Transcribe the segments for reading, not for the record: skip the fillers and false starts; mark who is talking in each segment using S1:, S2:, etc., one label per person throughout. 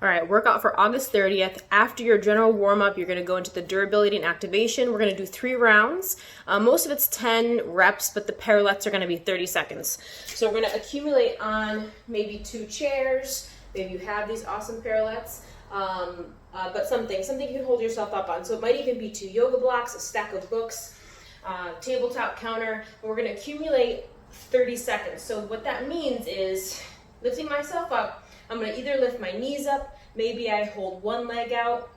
S1: All right, workout for August 30th. After your general warm-up, you're gonna go into the durability and activation. We're gonna do 3 rounds. Most of it's 10 reps, but the parallettes are gonna be 30 seconds. So we're gonna accumulate on maybe 2 chairs. Maybe you have these awesome parallettes, but something you can hold yourself up on. So it might even be 2 yoga blocks, a stack of books, tabletop counter. And we're gonna accumulate 30 seconds. So what that means is lifting myself up, I'm gonna either lift my knees up, maybe I hold one leg out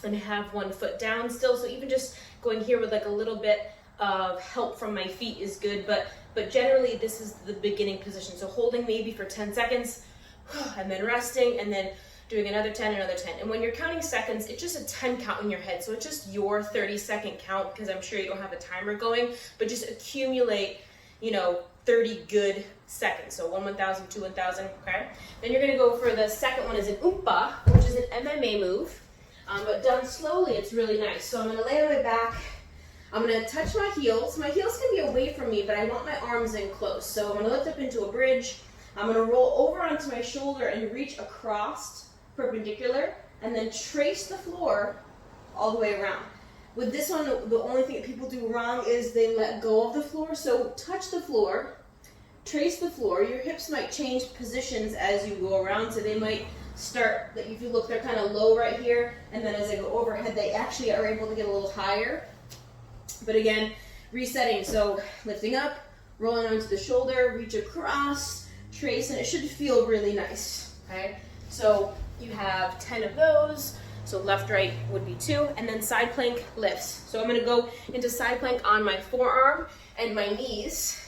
S1: and have one foot down still. So even just going here with like a little bit of help from my feet is good, but generally this is the beginning position. So holding maybe for 10 seconds and then resting and then doing another 10, another 10. And when you're counting seconds, it's just a 10 count in your head. So it's just your 30-second count because I'm sure you don't have a timer going, but just accumulate, 30 good seconds. So 1,000, 2, 1,000, okay? Then you're gonna go for the second one is an Oompa, which is an MMA move, but done slowly, it's really nice. So I'm gonna lay on my back, I'm gonna touch my heels. My heels can be away from me, but I want my arms in close. So I'm gonna lift up into a bridge, I'm gonna roll over onto my shoulder and reach across, perpendicular, and then trace the floor all the way around. With this one, the only thing that people do wrong is they let go of the floor. So touch the floor, trace the floor. Your hips might change positions as you go around. So they might start, if you look, they're kind of low right here. And then as they go overhead, they actually are able to get a little higher. But again, resetting. So lifting up, rolling onto the shoulder, reach across, trace, and it should feel really nice, okay? So you have 10 of those. So left, right would be 2, and then side plank lifts. So I'm gonna go into side plank on my forearm and my knees,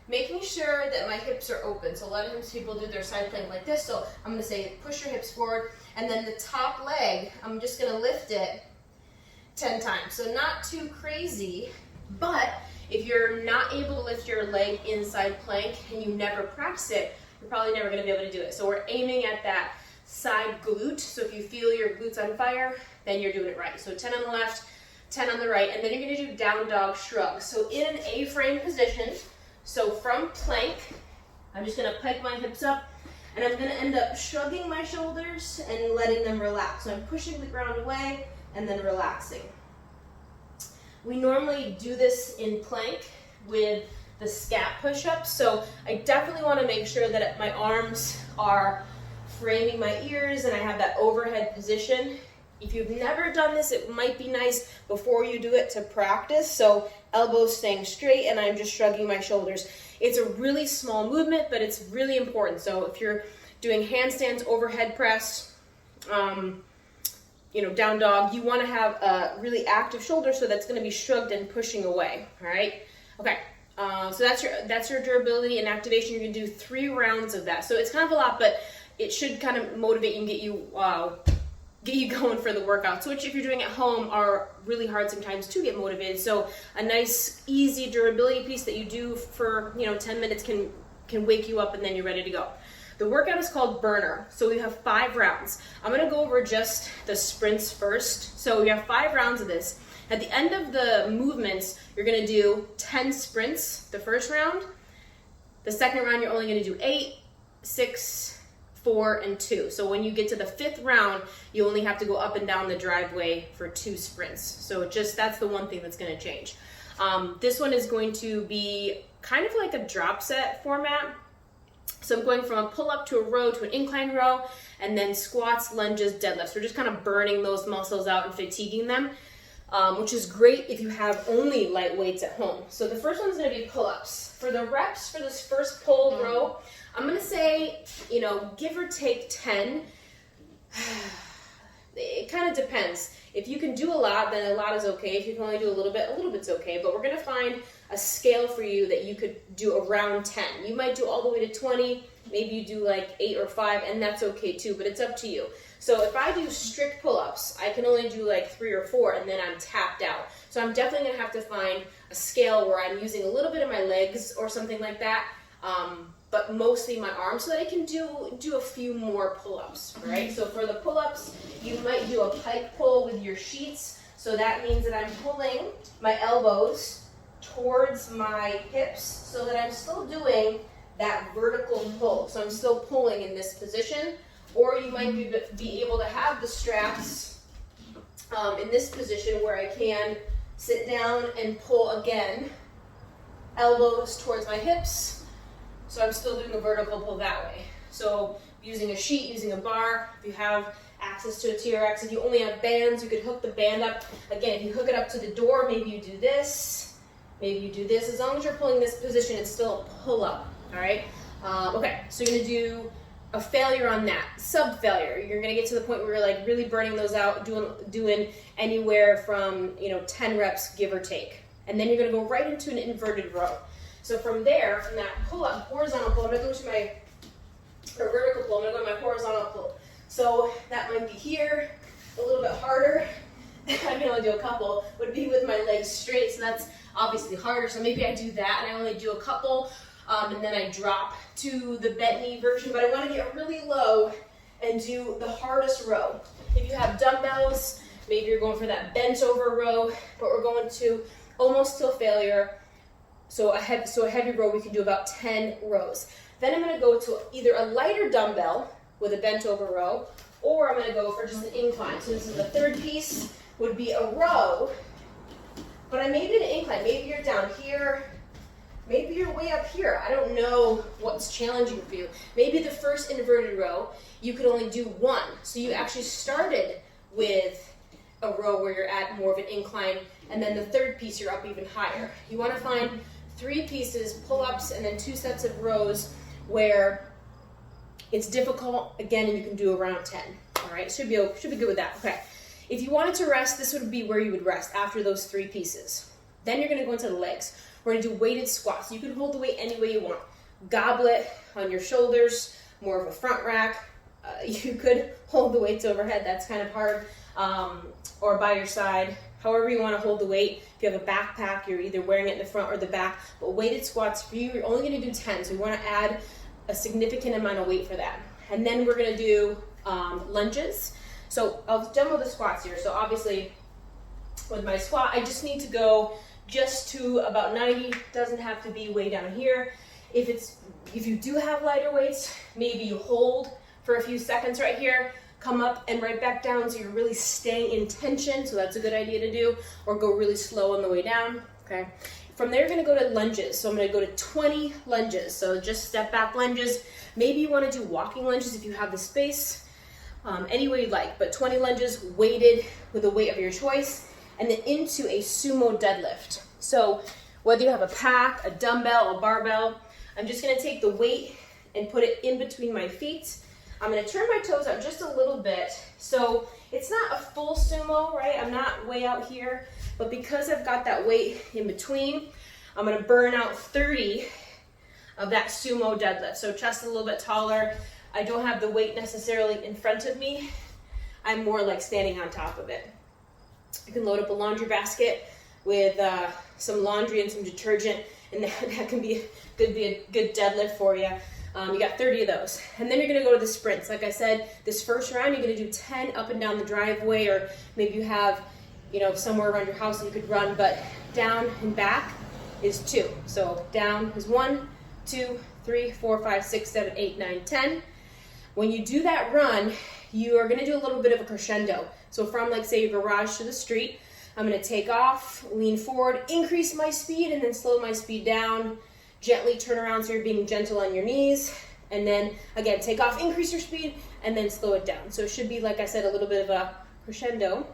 S1: making sure that my hips are open. So a lot of times people do their side plank like this. So I'm gonna say push your hips forward, and then the top leg, I'm just gonna lift it 10 times. So not too crazy, but if you're not able to lift your leg inside plank and you never practice it, you're probably never gonna be able to do it. So we're aiming at that side glute. So if you feel your glutes on fire, then you're doing it right. So 10 on the left, 10 on the right, and then you're gonna do down dog shrug. So in an A-frame position, so from plank, I'm just gonna pike my hips up, and I'm gonna end up shrugging my shoulders and letting them relax. So I'm pushing the ground away and then relaxing. We normally do this in plank with the scat push-ups. So I definitely wanna make sure that my arms are framing my ears and I have that overhead position. If you've never done this, it might be nice before you do it to practice. So elbows staying straight and I'm just shrugging my shoulders. It's a really small movement, but it's really important. So if you're doing handstands, overhead press, down dog, you want to have a really active shoulder, so that's going to be shrugged and pushing away. All right. Okay. So that's your durability and activation. You're going to do 3 rounds of that. So it's kind of a lot, but it should kind of motivate you and get you going for the workouts, which if you're doing at home are really hard sometimes to get motivated. So a nice, easy durability piece that you do for 10 minutes can wake you up and then you're ready to go. The workout is called Burner. So we have 5 rounds. I'm gonna go over just the sprints first. So we have 5 rounds of this. At the end of the movements, you're gonna do 10 sprints the first round. The second round, you're only gonna do 8, 6, 4, and 2. So when you get to the 5th round, you only have to go up and down the driveway for 2 sprints. So that's the one thing that's gonna change. This one is going to be kind of like a drop set format. So I'm going from a pull-up to a row to an incline row, and then squats, lunges, deadlifts. We're just kind of burning those muscles out and fatiguing them, which is great if you have only light weights at home. So the first one's gonna be pull-ups. For the reps for this first pull row, I'm gonna say, give or take 10. It kind of depends. If you can do a lot, then a lot is okay. If you can only do a little bit's okay. But we're gonna find a scale for you that you could do around 10. You might do all the way to 20, maybe you do like 8 or 5, and that's okay too, but it's up to you. So if I do strict pull-ups, I can only do like 3 or 4, and then I'm tapped out. So I'm definitely gonna have to find a scale where I'm using a little bit of my legs or something like that, but mostly my arms, so that I can do a few more pull-ups, right? So for the pull-ups, you might do a pike pull with your sheets. So that means that I'm pulling my elbows towards my hips so that I'm still doing that vertical pull. So I'm still pulling in this position Or you might be able to have the straps in this position where I can sit down and pull again, elbows towards my hips. So I'm still doing a vertical pull that way. So using a sheet, using a bar, if you have access to a TRX, if you only have bands, you could hook the band up. Again, if you hook it up to the door, maybe you do this, maybe you do this. As long as you're pulling this position, it's still a pull up, all right? Okay, so you're gonna do a failure on that, sub-failure. You're gonna get to the point where you're like really burning those out, doing anywhere from 10 reps, give or take. And then you're gonna go right into an inverted row. So from there, from that pull-up, horizontal pull, I'm gonna go to my vertical pull, I'm gonna go to my horizontal pull. So that might be here, a little bit harder. I can only do a couple, would be with my legs straight, so that's obviously harder. So maybe I do that and I only do a couple, and then I drop to the bent knee version, but I wanna get really low and do the hardest row. If you have dumbbells, maybe you're going for that bent over row, but we're going to almost till failure. So a heavy row, we can do about 10 rows. Then I'm gonna go to either a lighter dumbbell with a bent over row, or I'm gonna go for just an incline. So this is the third piece, would be a row, but I made it an incline. Maybe you're down here, maybe you're way up here. I don't know what's challenging for you. Maybe the first inverted row, you could only do one. So you actually started with a row where you're at more of an incline, and then the third piece, you're up even higher. You wanna find 3 pieces, pull-ups, and then 2 sets of rows where it's difficult, again, and you can do around 10, all right? Should be good with that, okay. If you wanted to rest, this would be where you would rest after those 3 pieces. Then you're gonna go into the legs. We're gonna do weighted squats. You can hold the weight any way you want. Goblet on your shoulders, more of a front rack. You could hold the weights overhead, that's kind of hard, or by your side. However you wanna hold the weight. If you have a backpack, you're either wearing it in the front or the back, but weighted squats for you, you're only gonna do 10, so you wanna add a significant amount of weight for that. And then we're gonna do lunges. So I'll demo the squats here. So obviously with my squat, I just need to go just to about 90, doesn't have to be way down here. If you do have lighter weights, maybe you hold for a few seconds right here, come up and right back down so you're really staying in tension, so that's a good idea to do, or go really slow on the way down, okay? From there, you're gonna go to lunges. So I'm gonna go to 20 lunges. So just step back lunges. Maybe you wanna do walking lunges if you have the space, any way you'd like, but 20 lunges weighted with a weight of your choice, and then into a sumo deadlift. So whether you have a pack, a dumbbell, a barbell, I'm just gonna take the weight and put it in between my feet. I'm gonna turn my toes out just a little bit. So it's not a full sumo, right? I'm not way out here, but because I've got that weight in between, I'm gonna burn out 30 of that sumo deadlift. So chest a little bit taller. I don't have the weight necessarily in front of me. I'm more like standing on top of it. You can load up a laundry basket with some laundry and some detergent, and that can be a good deadlift for you. You got 30 of those. And then you're gonna go to the sprints. Like I said, this first round, you're gonna do 10 up and down the driveway, or maybe you have, somewhere around your house that you could run, but down and back is 2. So down is 1, 2, 3, 4, 5, 6, 7, 8, 9, 10. When you do that run, you are gonna do a little bit of a crescendo. So from, like, say, your garage to the street, I'm gonna take off, lean forward, increase my speed, and then slow my speed down. Gently turn around so you're being gentle on your knees, and then again take off, increase your speed, and then slow it down. So it should be, like I said, a little bit of a crescendo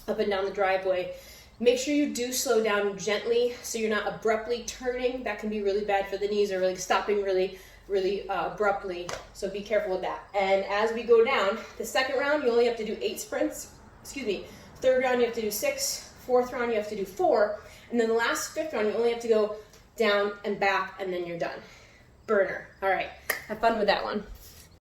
S1: up and down the driveway. Make sure you do slow down gently so you're not abruptly turning. That can be really bad for the knees, or really stopping really abruptly, so be careful with that. And as we go down, the second round you only have to do 8 sprints, third round you have to do 6, fourth round you have to do 4, and then the last 5th round you only have to go down and back, and then you're done. Burner. All right, have fun with that one.